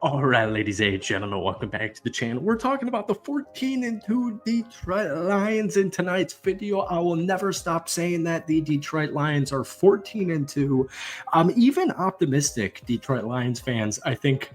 All right, ladies and gentlemen, welcome back to the channel. We're talking about the 14-2 Detroit Lions in tonight's video. I will never stop saying that the Detroit Lions are 14-2. Even optimistic Detroit Lions fans, I think,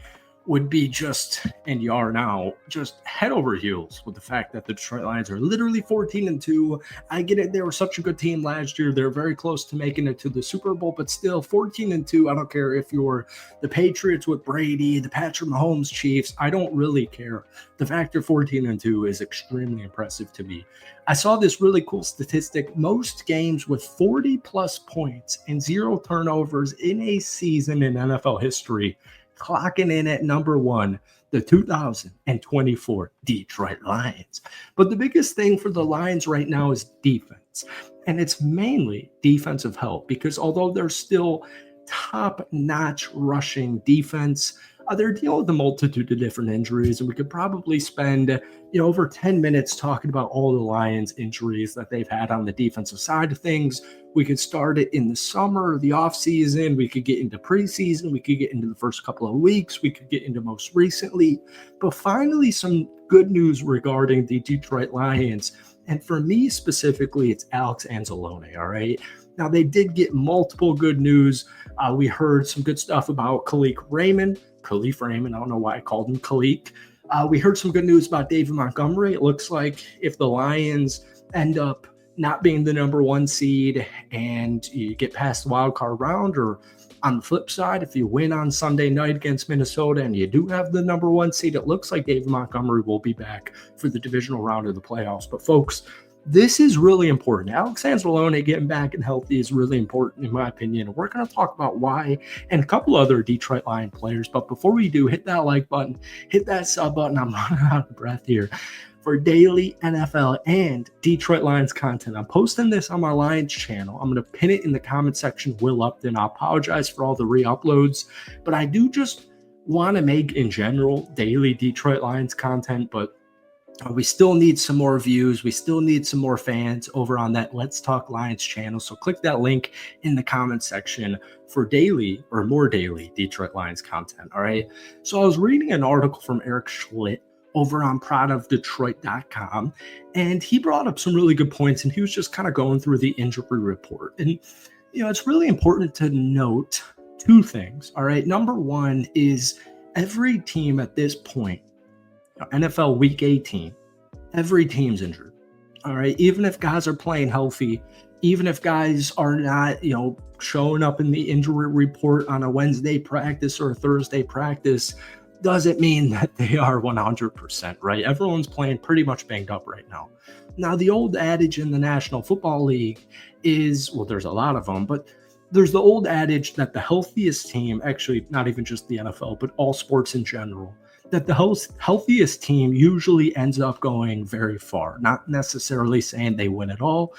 would be just, and you are now, just head over heels with the fact that the Detroit Lions are literally 14-2. I get it, they were such a good team last year. They're very close to making it to the Super Bowl, but still 14-2. I don't care if you're the Patriots with Brady, the Patrick Mahomes Chiefs. I don't really care. The fact you're 14-2 is extremely impressive to me. I saw this really cool statistic. Most games with 40 plus points and 0 turnovers in a season in NFL history, clocking in at number one, the 2024 Detroit Lions. But the biggest thing for the Lions right now is defense. And it's mainly defensive help, because although they're still top-notch rushing defense, they're dealing with a multitude of different injuries, and we could probably spend over 10 minutes talking about all the Lions injuries that they've had on the defensive side of things. We could start it in the summer, the offseason. We could get into preseason. We could get into the first couple of weeks. We could get into most recently. But finally, some good news regarding the Detroit Lions. And for me specifically, it's Alex Anzalone, all right? Now, they did get multiple good news. We heard some good stuff about Khalif Raymond. I don't know why I called him Khalif. We heard some good news about David Montgomery. It looks like if the Lions end up not being the number one seed and you get past the wild card round, or on the flip side, if you win on Sunday night against Minnesota and you do have the number one seed, it looks like David Montgomery will be back for the divisional round of the playoffs. But folks, this is really important. Alex Anzalone getting back and healthy is really important, in my opinion. We're going to talk about why and a couple other Detroit Lion players. But before we do, hit that like button, hit that sub button. I'm running out of breath here. For daily NFL and Detroit Lions content, I'm posting this on my Lions channel. I'm going to pin it in the comment section, Will Upton. I apologize for all the re-uploads, but I do just want to make, in general, daily Detroit Lions content, but we still need some more views. We still need some more fans over on that Let's Talk Lions channel. So click that link in the comment section for daily or more daily Detroit Lions content. All right. So I was reading an article from Eric Schlitt over on proudofdetroit.com, and he brought up some really good points, and he was just kind of going through the injury report. And, it's really important to note two things. All right. Number one is every team at this point, NFL Week 18, every team's injured. All right. Even if guys are playing healthy, even if guys are not, showing up in the injury report on a Wednesday practice or a Thursday practice, doesn't mean that they are 100%, right? Everyone's playing pretty much banged up right now. Now, the old adage in the National Football League is, well, there's a lot of them, but there's the old adage that the healthiest team, actually not even just the NFL, but all sports in general, that the healthiest team usually ends up going very far. Not necessarily saying they win at all,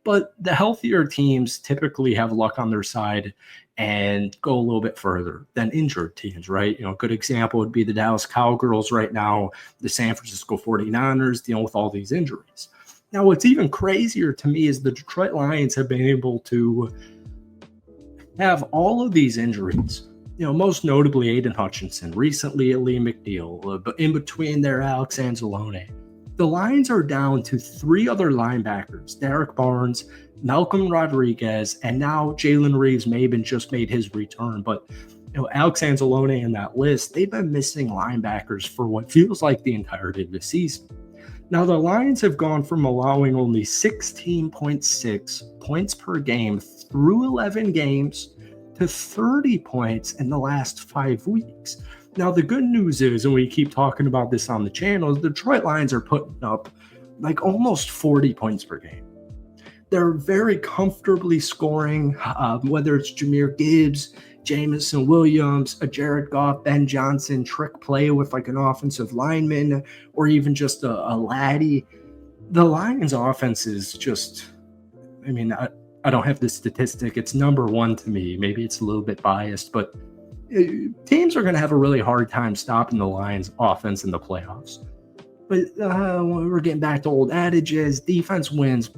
but the healthier teams typically have luck on their side and go a little bit further than injured teams, right? A good example would be the Dallas Cowgirls right now, the San Francisco 49ers dealing with all these injuries. Now, what's even crazier to me is the Detroit Lions have been able to have all of these injuries. Most notably Aiden Hutchinson, recently Lee McNeil, but in between there, Alex Anzalone. The Lions are down to 3 other linebackers, Derek Barnes, Malcolm Rodriguez, and now Jalen Reeves-Maybin just made his return. But, Alex Anzalone in that list, they've been missing linebackers for what feels like the entirety of the season. Now, the Lions have gone from allowing only 16.6 points per game through 11 games to 30 points in the last 5 weeks. Now, the good news is, and we keep talking about this on the channel, the Detroit Lions are putting up like almost 40 points per game. They're very comfortably scoring, whether it's Jahmyr Gibbs, Jameson Williams, a Jared Goff, Ben Johnson, trick play with like an offensive lineman, or even just a laddie. The Lions offense is just, I don't have the statistic. It's number one to me. Maybe it's a little bit biased, but teams are going to have a really hard time stopping the Lions offense in the playoffs. But we're getting back to old adages. Defense wins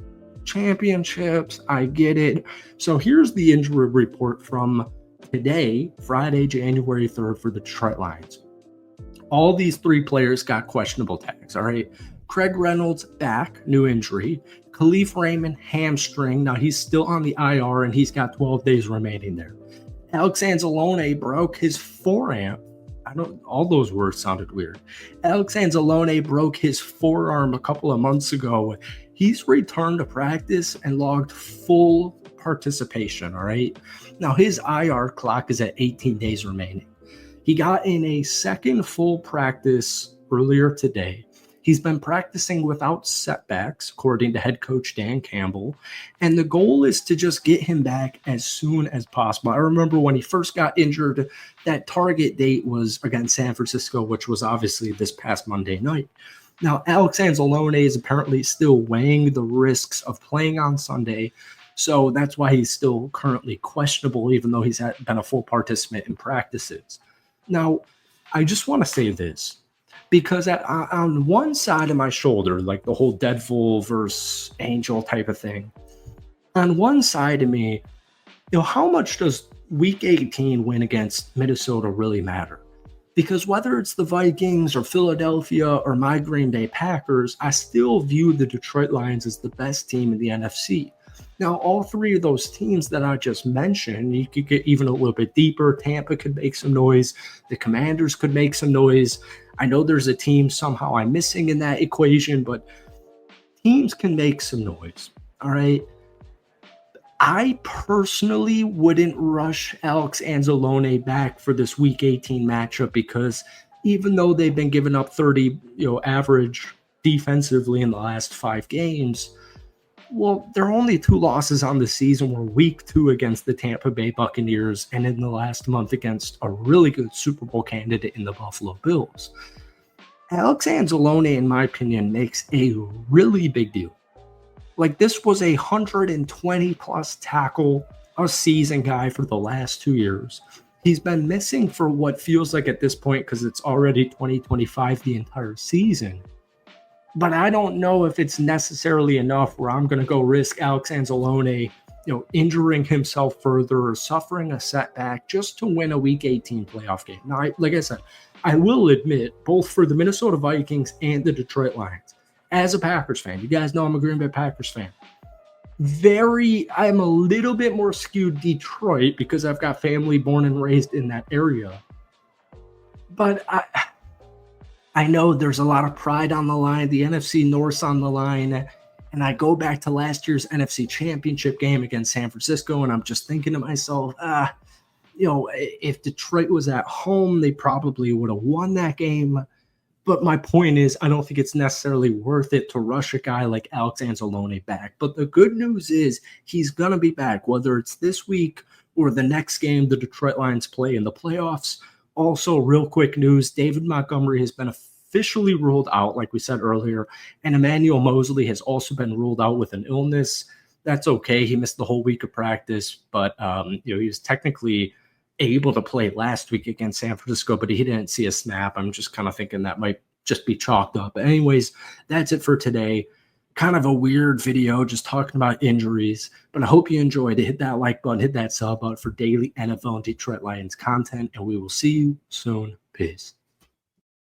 championships. I get it. So here's the injury report from today, Friday, January 3rd for the Detroit Lions. All these three players got questionable tags, all right? Craig Reynolds, back, new injury. Khalif Raymond, hamstring. Now he's still on the IR and he's got 12 days remaining there. Alex Anzalone broke his forearm. All those words sounded weird. Alex Anzalone broke his forearm a couple of months ago. He's returned to practice and logged full participation, all right? Now his IR clock is at 18 days remaining. He got in a second full practice earlier today. He's been practicing without setbacks, according to head coach Dan Campbell. And the goal is to just get him back as soon as possible. I remember when he first got injured, that target date was against San Francisco, which was obviously this past Monday night. Now, Alex Anzalone is apparently still weighing the risks of playing on Sunday. So that's why he's still currently questionable, even though he's been a full participant in practices. Now, I just want to say this. Because on one side of my shoulder, like the whole Deadpool versus Angel type of thing, on one side of me, how much does Week 18 win against Minnesota really matter? Because whether it's the Vikings or Philadelphia or my Green Bay Packers, I still view the Detroit Lions as the best team in the NFC. Now, all three of those teams that I just mentioned, you could get even a little bit deeper. Tampa could make some noise. The Commanders could make some noise. I know there's a team somehow I'm missing in that equation, but teams can make some noise, all right? I personally wouldn't rush Alex Anzalone back for this Week 18 matchup because even though they've been giving up 30, average defensively in the last 5 games, well, their only 2 losses on the season were Week 2 against the Tampa Bay Buccaneers and in the last month against a really good Super Bowl candidate in the Buffalo Bills. Alex Anzalone, in my opinion, makes a really big deal. Like, this was a 120-plus tackle a season guy for the last 2 years. He's been missing for what feels like at this point, because it's already 2025 the entire season. But I don't know if it's necessarily enough where I'm going to go risk Alex Anzalone, injuring himself further or suffering a setback just to win a Week 18 playoff game. Now, like I said, I will admit, both for the Minnesota Vikings and the Detroit Lions, as a Packers fan, you guys know I'm a Green Bay Packers fan. I'm a little bit more skewed Detroit because I've got family born and raised in that area. But I know there's a lot of pride on the line. The NFC North's on the line. And I go back to last year's NFC Championship game against San Francisco, and I'm just thinking to myself, if Detroit was at home, they probably would have won that game. But my point is, I don't think it's necessarily worth it to rush a guy like Alex Anzalone back. But the good news is he's going to be back, whether it's this week or the next game the Detroit Lions play in the playoffs. Also, real quick news, David Montgomery has been officially ruled out, like we said earlier, and Emmanuel Moseley has also been ruled out with an illness. That's okay. He missed the whole week of practice, but he was technically able to play last week against San Francisco, but he didn't see a snap. I'm just kind of thinking that might just be chalked up. But anyways, that's it for today. Kind of a weird video, just talking about injuries, but I hope you enjoyed it. Hit that like button, hit that sub button for daily NFL and Detroit Lions content, and we will see you soon. Peace.